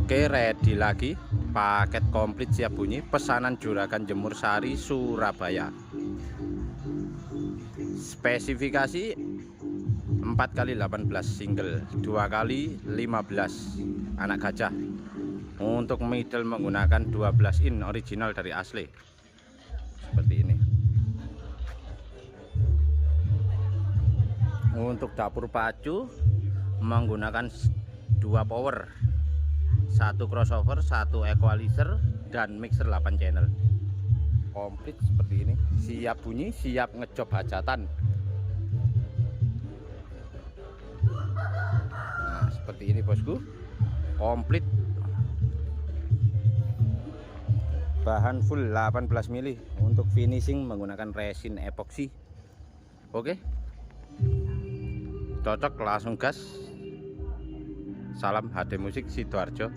Oke, ready lagi. Paket komplit siap bunyi. Pesanan Juragan Jemur Sari, Surabaya. Spesifikasi 4x18 single, 2x15 anak gajah. Untuk middle menggunakan 12 in original dari asli. Seperti ini. Untuk dapur pacu menggunakan 2 power, 1 crossover, 1 equalizer, dan mixer 8 channel. Komplit seperti ini. Siap bunyi, siap ngejob hajatan. Nah, seperti ini bosku. Komplit. Bahan full 18 mili. Untuk finishing menggunakan resin epoxy. Oke. Cocok, langsung gas. Salam HD Musik Sidoarjo.